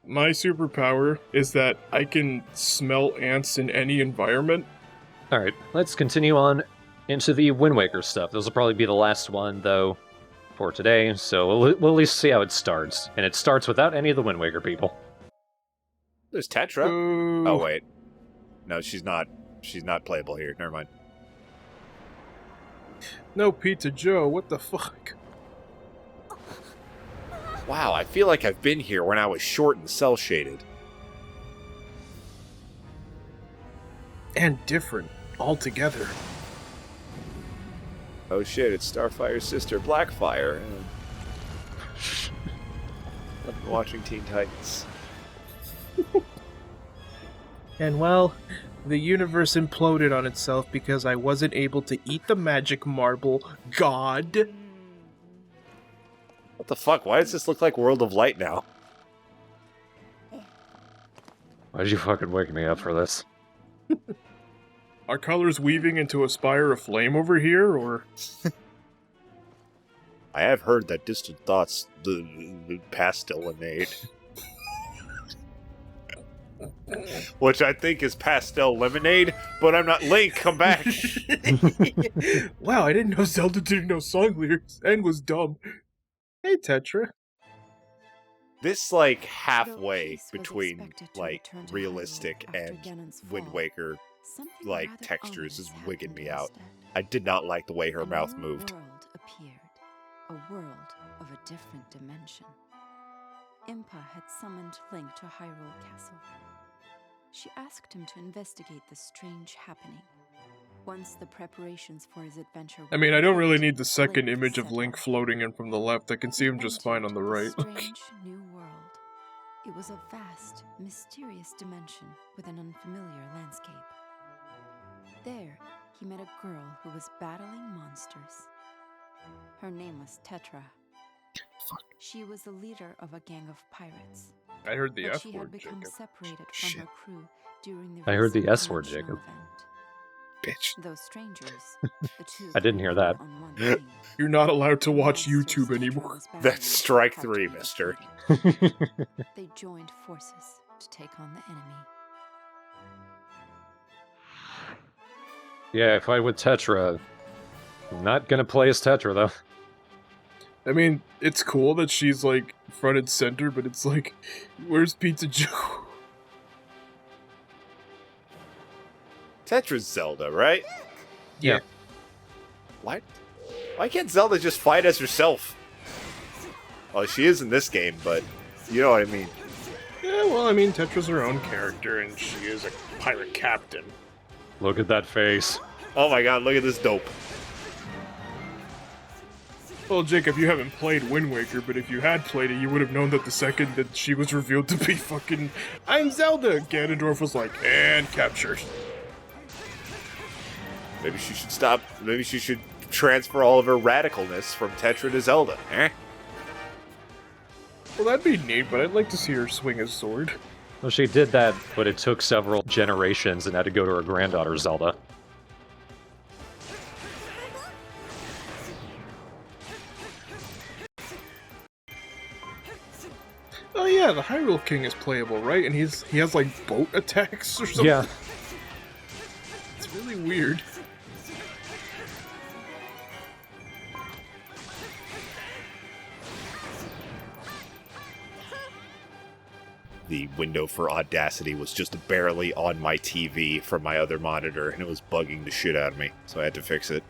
my superpower is that I can smell ants in any environment. Alright, let's continue on into the Wind Waker stuff. This will probably be the last one, though, for today, so we'll at least see how it starts. And it starts without any of the Wind Waker people. There's Tetra. Ooh. Oh, wait. No, she's not. She's not playable here. Never mind. No Pizza Joe, what the fuck? Wow, I feel like I've been here when I was short and cel-shaded. And different, altogether. Oh shit, it's Starfire's sister, Blackfire. I've been watching Teen Titans. And well, the universe imploded on itself because I wasn't able to eat the magic marble. God. What the fuck? Why does this look like World of Light now? Why'd you fucking wake me up for this? Are colors weaving into a spire of flame over here, or...? I have heard that Distant Thoughts the pastel lemonade. Which I think is pastel lemonade, but I'm not Link, come back! Wow, I didn't know Zelda didn't know song lyrics and was dumb. Hey, Tetra. This, like, halfway between, like, realistic and Wind Waker, like, textures is wigging me out. I did not like the way her mouth moved. A world appeared, a world of a different dimension. Impa had summoned Link to Hyrule Castle. She asked him to investigate the strange happening. Once the preparations for his adventure I mean, I don't really need the second image of Link floating in from the left. I can see him just fine on the right. Strange new world. It was a vast, mysterious dimension with an unfamiliar landscape. There, he met a girl who was battling monsters. Her name was Tetra. Fuck. She was the leader of a gang of pirates. I heard the But F she had word, become Jacob. separated from Shit. her crew during the I heard the recent S word, dimensional Jacob. event. Bitch. Though strangers, the two I didn't hear that. agreed on one thing. You're not allowed to watch Monsters YouTube Tetra anymore. was battling That's strike had to 3, be mister. defeated. They joined forces to take on the enemy. Yeah, fight with Tetra. I'm not gonna play as Tetra, though. I mean, it's cool that she's, like, front and center, but it's like, where's Pizza Joe? Tetra's Zelda, right? Yeah. Why can't Zelda just fight as herself? Well, she is in this game, but you know what I mean. Yeah, well, I mean, Tetra's her own character, and she is a pirate captain. Look at that face. Oh my god, look at this dope. Well, Jacob, you haven't played Wind Waker, but if you had played it, you would have known that the second that she was revealed to be fucking, I'm Zelda, Ganondorf was like, and captured. Maybe she should stop. Maybe she should transfer all of her radicalness from Tetra to Zelda. Eh? Well, that'd be neat, but I'd like to see her swing a sword. Well, she did that, but it took several generations and had to go to her granddaughter, Zelda. Oh yeah, the Hyrule King is playable, right? And he has like boat attacks or something. Yeah. It's really weird. The window for Audacity was just barely on my TV from my other monitor, and it was bugging the shit out of me, so I had to fix it.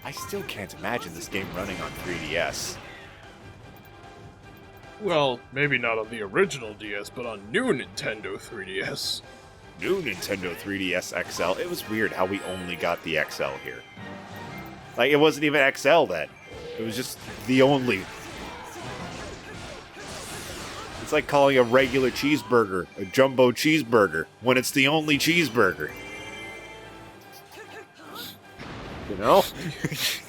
I still can't imagine this game running on 3DS. Well, maybe not on the original DS, but on new Nintendo 3DS. New Nintendo 3DS XL. It was weird how we only got the XL here. Like, it wasn't even XL then. It was just the only. It's like calling a regular cheeseburger a jumbo cheeseburger when it's the only cheeseburger. You know?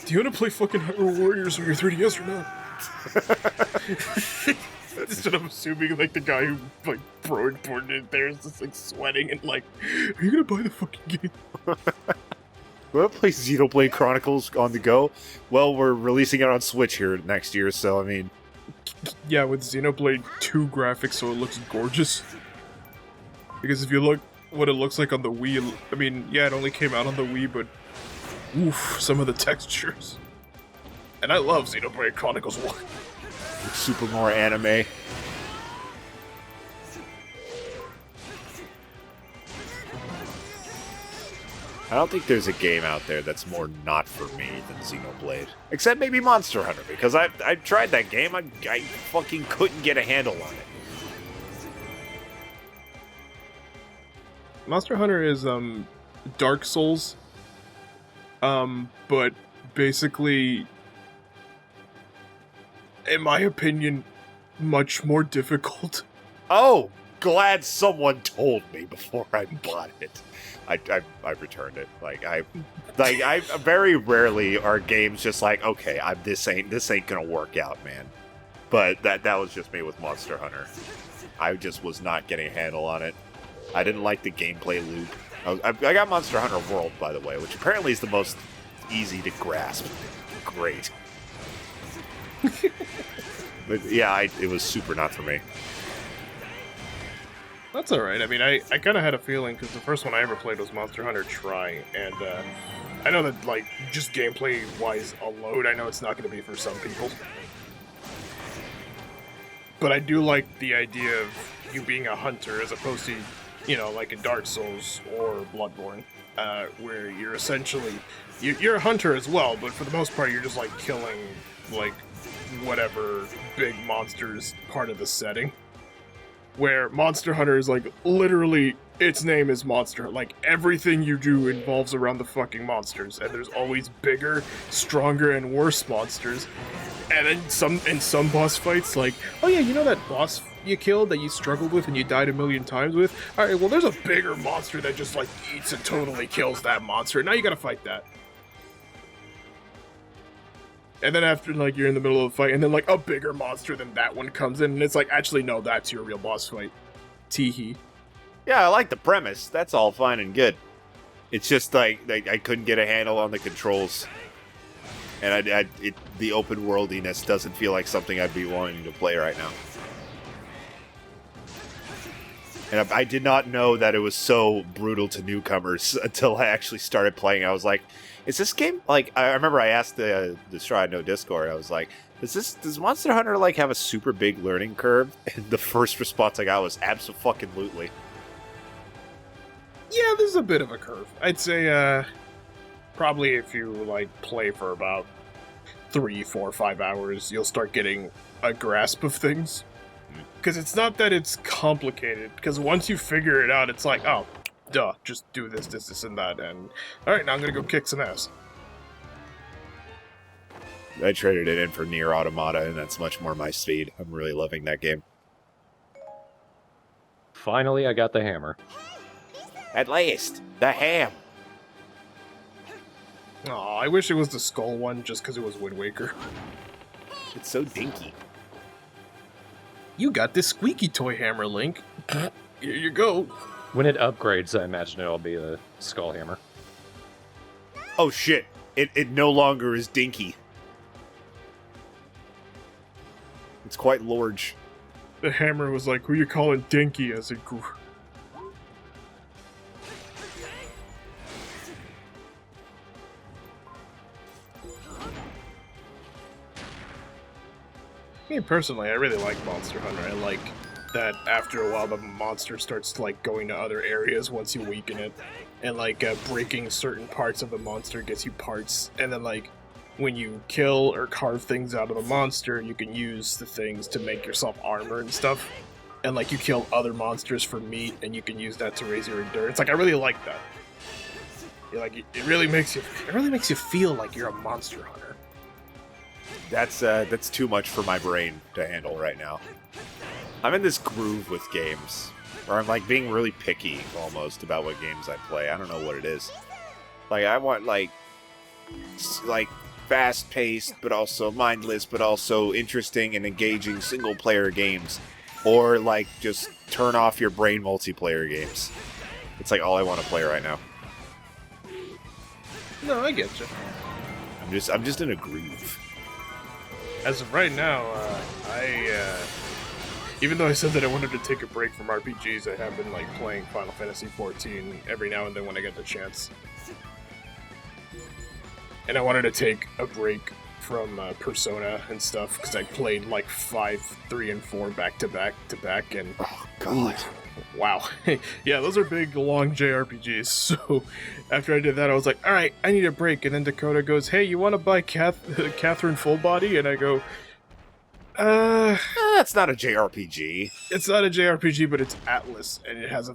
Do you want to play fucking Hyrule Warriors on your 3DS or not? That's what I'm assuming, like, the guy who, like, imported it there is just, like, sweating and, like, are you gonna buy the fucking game? We'll play Xenoblade Chronicles on the go. Well, we're releasing it on Switch here next year, so I mean... Yeah, with Xenoblade 2 graphics, so it looks gorgeous. Because if you look what it looks like on the Wii, I mean, yeah, it only came out on the Wii, but oof, some of the textures. And I love Xenoblade Chronicles 1. It's super more anime. I don't think there's a game out there that's more not for me than Xenoblade. Except maybe Monster Hunter, because I tried that game. I fucking couldn't get a handle on it. Monster Hunter is Dark Souls, but basically, in my opinion, much more difficult. Oh, glad someone told me before I bought it. I returned it. I very rarely are games just like, okay, this ain't gonna work out, man. But that was just me with Monster Hunter. I just was not getting a handle on it. I didn't like the gameplay loop. I got Monster Hunter World, by the way, which apparently is the most easy to grasp. Great. But yeah, it was super not for me. That's alright. I mean, I kind of had a feeling, because the first one I ever played was Monster Hunter Tri, and I know that, like, just gameplay-wise alone, I know it's not going to be for some people. But I do like the idea of you being a hunter as opposed to, you know, like in Dark Souls or Bloodborne, where you're essentially... You're a hunter as well, but for the most part, you're just, like, killing, like, whatever big monsters part of the setting. Where Monster Hunter is, like, literally, its name is Monster. Like, everything you do involves around the fucking monsters, and there's always bigger, stronger, and worse monsters. And then in some boss fights, like, oh yeah, you know that boss you killed that you struggled with and you died a million times with? Alright, well, there's a bigger monster that just, like, eats and totally kills that monster. Now you gotta fight that. And then after, like, you're in the middle of the fight, and then, like, a bigger monster than that one comes in, and it's like, actually, no, that's your real boss fight. Teehee. Yeah, I like the premise. That's all fine and good. It's just, like I couldn't get a handle on the controls. And the open worldiness doesn't feel like something I'd be wanting to play right now. And I did not know that it was so brutal to newcomers until I actually started playing. I was like, is this game, like, I remember I asked the TheStrawhatNO Discord, I was like, does Monster Hunter, like, have a super big learning curve? And the first response I got was, abso-fucking-lutely. Yeah, there's a bit of a curve. I'd say, probably if you, like, play for about 3, 4, 5 hours, you'll start getting a grasp of things. Because it's not that it's complicated, because once you figure it out, it's like, oh, duh, just do this, this, this, and that, and alright, now I'm gonna go kick some ass. I traded it in for Nier Automata, and that's much more my speed. I'm really loving that game. Finally, I got the hammer. At last, the ham. Aw, I wish it was the skull one, just because it was Wind Waker. It's so dinky. You got this squeaky toy hammer, Link. Here you go. When it upgrades, I imagine it'll be a skull hammer. Oh shit, it no longer is dinky. It's quite large. The hammer was like, who you calling dinky as it grew. Me personally, I really like Monster Hunter. I like that after a while the monster starts like going to other areas once you weaken it, and like breaking certain parts of the monster gets you parts, and then like when you kill or carve things out of the monster, you can use the things to make yourself armor and stuff, and like you kill other monsters for meat, and you can use that to raise your endurance. Like I really like that. Like it really makes you feel like you're a monster hunter. That's too much for my brain to handle right now. I'm in this groove with games, where I'm like being really picky almost about what games I play. I don't know what it is. Like I want like fast-paced, but also mindless, but also interesting and engaging single-player games, or like just turn off your brain multiplayer games. It's like all I want to play right now. No, I get you. I'm just in a groove. As of right now, even though I said that I wanted to take a break from RPGs, I have been like playing Final Fantasy XIV every now and then when I get the chance. And I wanted to take a break from Persona and stuff because I played like 5, 3, and 4 back to back, and Oh god. wow, yeah, those are big, long JRPGs. So after I did that, I was like, all right, I need a break. And then Dakota goes, hey, you want to buy Catherine Full Body? And I go, That's not a JRPG. it's not a JRPG, but it's Atlas, and it has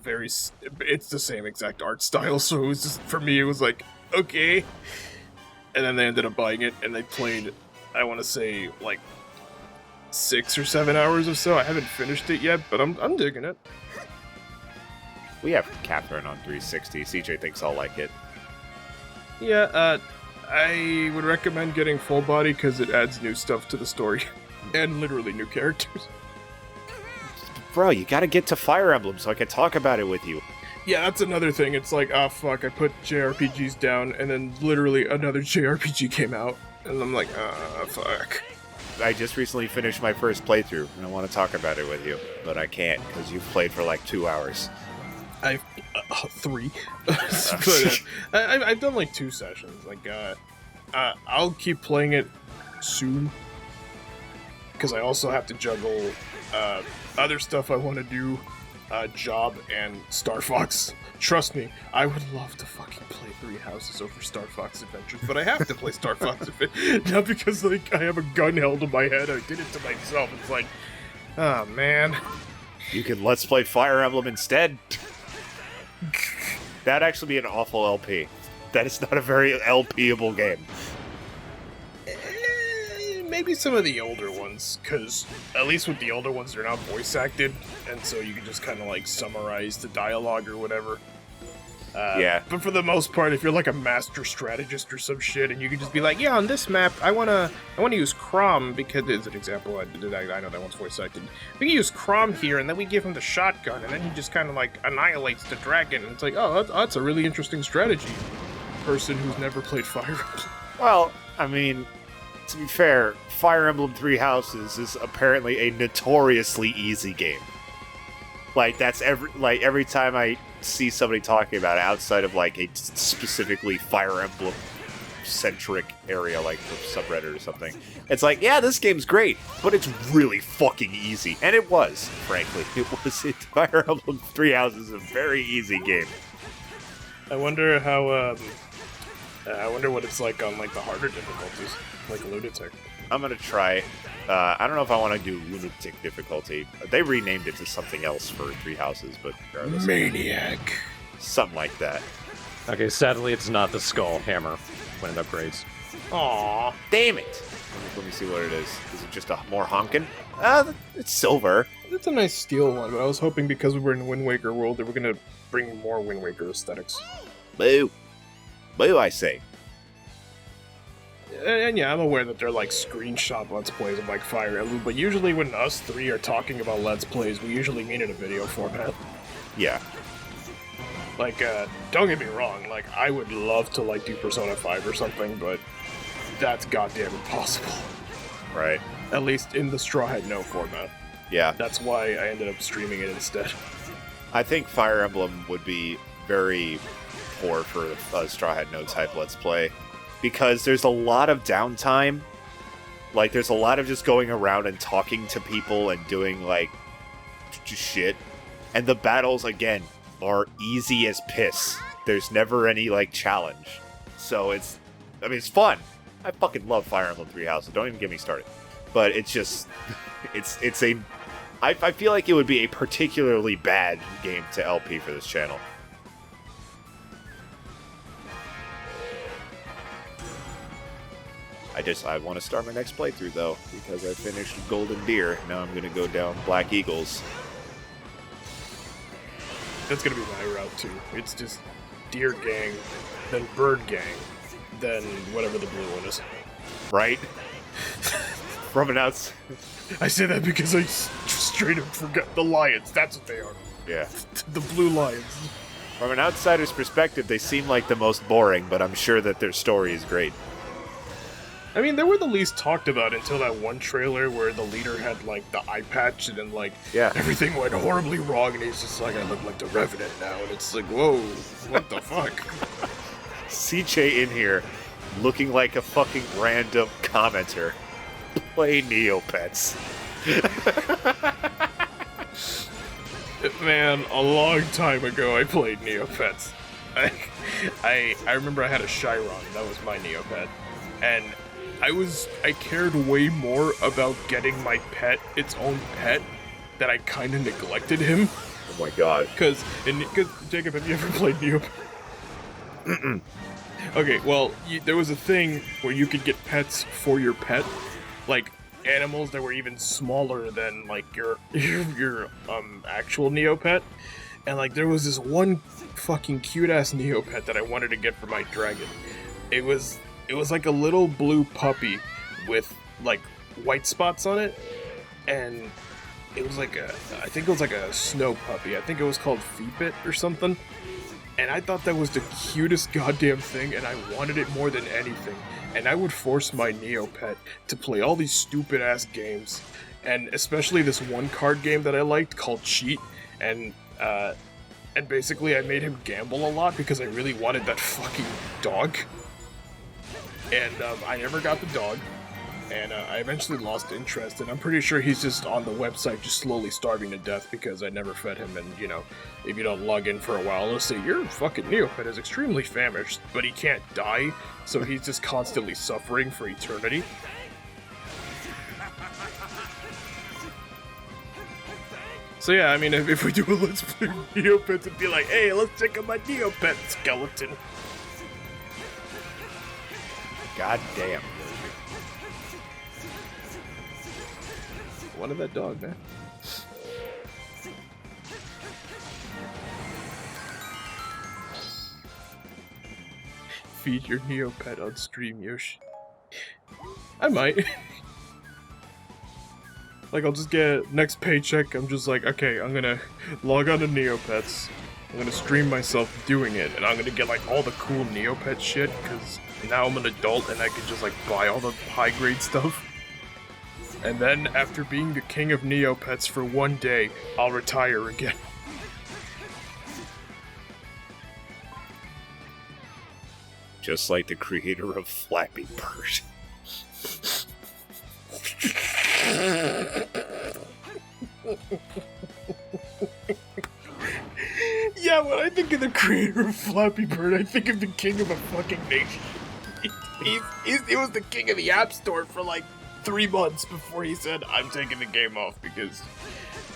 it's the same exact art style. So it was just, for me, it was like, okay. And then they ended up buying it, and they played, I want to say, like 6 or 7 hours or so. I haven't finished it yet, but I'm digging it. We have Catherine on 360. CJ thinks I'll like it. Yeah, I would recommend getting Full Body because it adds new stuff to the story, and literally new characters. Bro, you gotta get to Fire Emblem so I can talk about it with you. Yeah, that's another thing. It's like, ah, fuck, I put JRPGs down, and then literally another JRPG came out, and I'm like, ah, fuck. I just recently finished my first playthrough, and I want to talk about it with you, but I can't because you've played for like 2 hours. I've 3, but I've done like 2 sessions. Like, I'll keep playing it soon because I also have to juggle other stuff I want to do, job and Star Fox. Trust me, I would love to fucking play 3 Houses over Star Fox Adventures, but I have to play Star Fox Adventures not because like I have a gun held to my head. I did it to myself. It's like, oh man. You can Let's Play Fire Emblem instead. That'd actually be an awful LP. That is not a very LP-able game. Maybe some of the older ones, because at least with the older ones, they're not voice acted, and so you can just kind of like summarize the dialogue or whatever. Yeah. But for the most part, if you're like a master strategist or some shit, and you can just be like, yeah, on this map, I wanna use Crom because it's an example. I know that one's voice acted. We can use Crom here, and then we give him the shotgun, and then he just kind of like annihilates the dragon. And it's like, oh, that's a really interesting strategy. Person who's never played Fire Emblem. Well, I mean, to be fair, Fire Emblem 3 Houses is apparently a notoriously easy game. Like, that's every time I see somebody talking about it outside of like a specifically Fire Emblem centric area, like the subreddit or something, it's like, yeah, this game's great, but it's really fucking easy. And it was, frankly. Fire Emblem 3 Houses is a very easy game. I wonder how, I wonder what it's like on like the harder difficulties, like Lunatic. I'm gonna try. I don't know if I want to do Lunatic difficulty. They renamed it to something else for 3 Houses, but regardless. Maniac. Something like that. Okay, sadly it's not the skull hammer when it upgrades. Aww. Damn it! Let me see what it is. Is it just a more honkin'? It's silver. It's a nice steel one, but I was hoping because we were in Wind Waker world, they were gonna bring more Wind Waker aesthetics. Boo. Boo, I say. And yeah, I'm aware that they're like screenshot Let's Plays of like Fire Emblem, but usually when us 3 are talking about Let's Plays, we usually mean in a video format. Yeah. Like, don't get me wrong, like, I would love to like do Persona 5 or something, but that's goddamn impossible. Right. At least in the TheStrawhatNO format. Yeah. That's why I ended up streaming it instead. I think Fire Emblem would be very poor for a TheStrawhatNO type Let's Play, because there's a lot of downtime. Like, there's a lot of just going around and talking to people and doing, like, just shit. And the battles, again, are easy as piss. There's never any, like, challenge. So it's fun. I fucking love Fire Emblem 3 Houses. Don't even get me started. But it's just, I feel like it would be a particularly bad game to LP for this channel. I want to start my next playthrough, though, because I finished Golden Deer. Now I'm going to go down Black Eagles. That's gonna be my route, too. It's just Deer Gang, then Bird Gang, then whatever the blue one is. Right? From an outs. I say that because I straight up forgot the Lions. That's what they are. Yeah. The Blue Lions. From an outsider's perspective, they seem like the most boring, but I'm sure that their story is great. I mean, they were the least talked about until that one trailer where the leader had, like, the eye patch and then, like, everything went horribly wrong and he's just like, I look like the Revenant now. And it's like, whoa, what the fuck? CJ in here, looking like a fucking random commenter. Play Neopets. Man, a long time ago I played Neopets. I remember I had a Chiron, that was my Neopet. And I cared way more about getting my pet its own pet that I kind of neglected him. Oh my god. Because, Jacob, have you ever played Neopets? Mm-mm. Okay, well, there was a thing where you could get pets for your pet, like animals that were even smaller than like your actual Neopet, and like there was this one fucking cute ass Neopet that I wanted to get for my dragon. It was like a little blue puppy with like white spots on it, and it was like I think it was like a snow puppy. I think it was called Feetbit or something. And I thought that was the cutest goddamn thing, and I wanted it more than anything. And I would force my Neopet to play all these stupid-ass games. And especially this one card game that I liked called Cheat. And basically I made him gamble a lot because I really wanted that fucking dog. And I never got the dog. And I eventually lost interest, and I'm pretty sure he's just on the website just slowly starving to death because I never fed him, and, you know, if you don't log in for a while, they'll say, your fucking Neopet is extremely famished, but he can't die, so he's just constantly suffering for eternity. So yeah, I mean, if we do a Let's Play Neopets, it'd be like, hey, let's check out my Neopet skeleton. God damn. Wanted that dog, man. Feed your Neopet on stream, Yoshi. I might. Like, I'll just get next paycheck, I'm just like, okay, I'm gonna log on to Neopets. I'm gonna stream myself doing it, and I'm gonna get, like, all the cool Neopet shit, because now I'm an adult and I can just, like, buy all the high-grade stuff. And then, after being the king of Neopets for one day, I'll retire again. Just like the creator of Flappy Bird. Yeah, when I think of the creator of Flappy Bird, I think of the king of a fucking nation. He was the king of the App Store for like 3 months before he said, I'm taking the game off because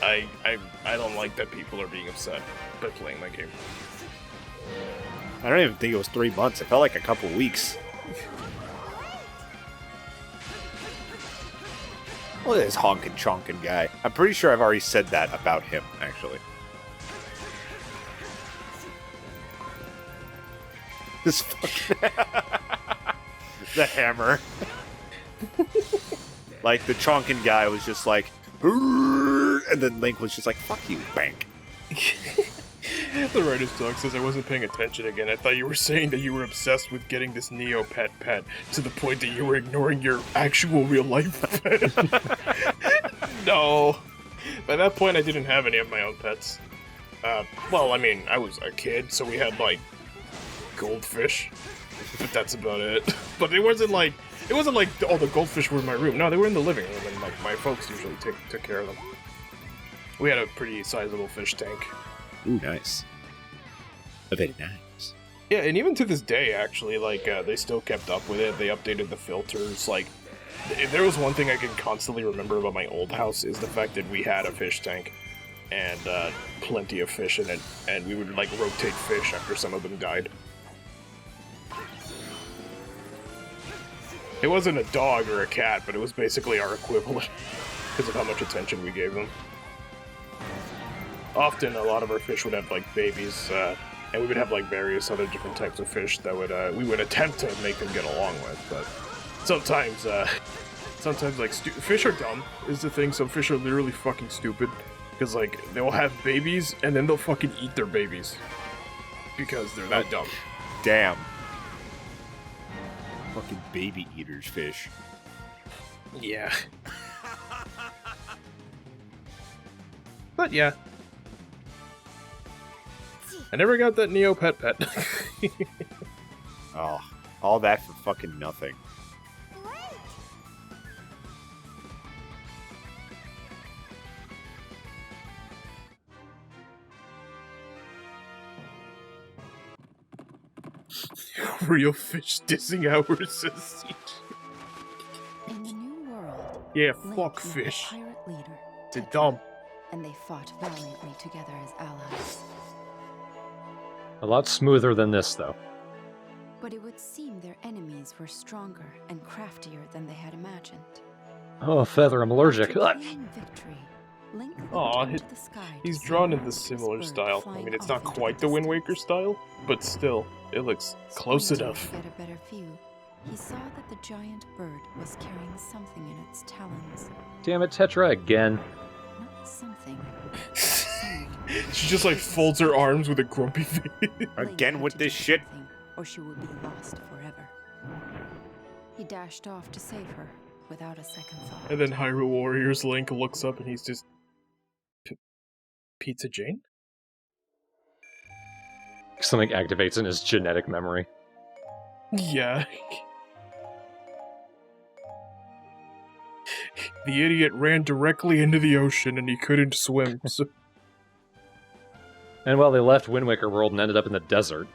I don't like that people are being upset by playing my game. I don't even think it was 3 months. It felt like a couple weeks. Look at this honkin' chonkin' guy. I'm pretty sure I've already said that about him, actually. This fucking... the hammer. Like, the chonkin' guy was just like... And then Link was just like, fuck you, bank. The writer's talk says I wasn't paying attention again. I thought you were saying that you were obsessed with getting this Neopet pet to the point that you were ignoring your actual real-life pet. No. By that point, I didn't have any of my own pets. Well, I mean, I was a kid, so we had, like, goldfish. But that's about it. But it wasn't like, oh, the goldfish were in my room. No, they were in the living room, and, like, my folks usually took care of them. We had a pretty sizable fish tank. Ooh, nice. Very nice. Yeah, and even to this day, actually, like, they still kept up with it. They updated the filters. Like, if there was one thing I can constantly remember about my old house is the fact that we had a fish tank and plenty of fish in it, and we would, like, rotate fish after some of them died. It wasn't a dog or a cat, but it was basically our equivalent because of how much attention we gave them. Often, a lot of our fish would have, like, babies, and we would have, like, various other different types of fish that would, we would attempt to make them get along with, but sometimes, like, fish are dumb, is the thing. Some fish are literally fucking stupid, because, like, they'll have babies, and then they'll fucking eat their babies. because they're that dumb. Damn. Fucking baby eaters fish. Yeah. But yeah. I never got that Neopet pet. Oh, all that for fucking nothing. Real fish dissing ours as In the new world, yeah, Link fuck met fish. the pirate leader, They're Tetra, dumb. and they fought valiantly together as allies. A lot smoother than this, though. But it would seem their enemies were stronger and craftier than they had imagined. Oh, Feather, I'm allergic. After Ugh. gaining victory, Link Aw, looked into the sky He's to drawn see in the a similar bird style. I flying mean, it's off not into quite the Wind Waker distance. style, but still, it looks close Squinting enough. to get a better view, he saw that the giant bird was carrying something in its talons. Damn it, Tetra again. Not something. Someone. She just like folds her arms with a grumpy face. Link Again had with to this do shit. something, or she would be lost forever. He dashed off to save her without a second thought. And then Hyrule Warriors Link looks up and he's just... Pizza Jane? Something activates in his genetic memory. Yeah. The idiot ran directly into the ocean and he couldn't swim, so... And well, they left Wind Waker World and ended up in the desert.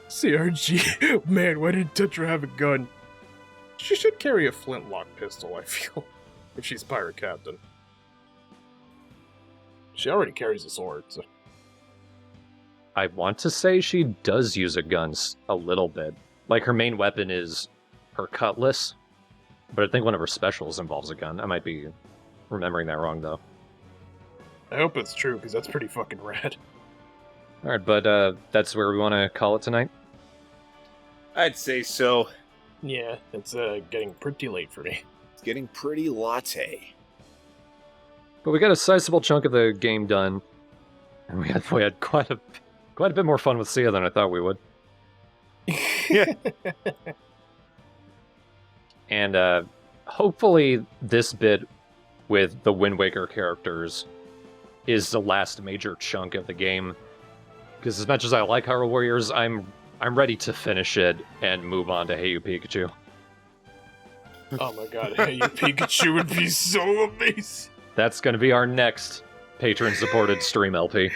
CRG. Man, why did Tetra have a gun? She should carry a flintlock pistol, I feel. If she's pirate captain. She already carries a sword, so... I want to say she does use a gun a little bit. Like, her main weapon is her cutlass, but I think one of her specials involves a gun. I might be remembering that wrong, though. I hope it's true, because that's pretty fucking rad. Alright, but that's where we want to call it tonight. I'd say so. Yeah, it's getting pretty late for me. It's getting pretty latte. But we got a sizable chunk of the game done, and we had quite a bit more fun with Sia than I thought we would. Yeah. And hopefully this bit with the Wind Waker characters is the last major chunk of the game. Because as much as I like Hyrule Warriors, I'm ready to finish it and move on to Hey You Pikachu. Oh my god, Hey You Pikachu would be so amazing! That's going to be our next patron-supported stream LP.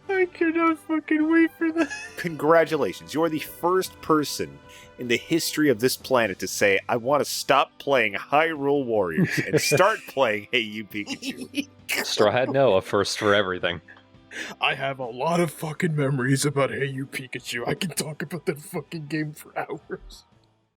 I cannot fucking wait for that. Congratulations, you're the first person in the history of this planet to say, I want to stop playing Hyrule Warriors and start playing Hey You Pikachu. TheStrawhatNO, a first for everything. I have a lot of fucking memories about Hey You Pikachu. I can talk about that fucking game for hours.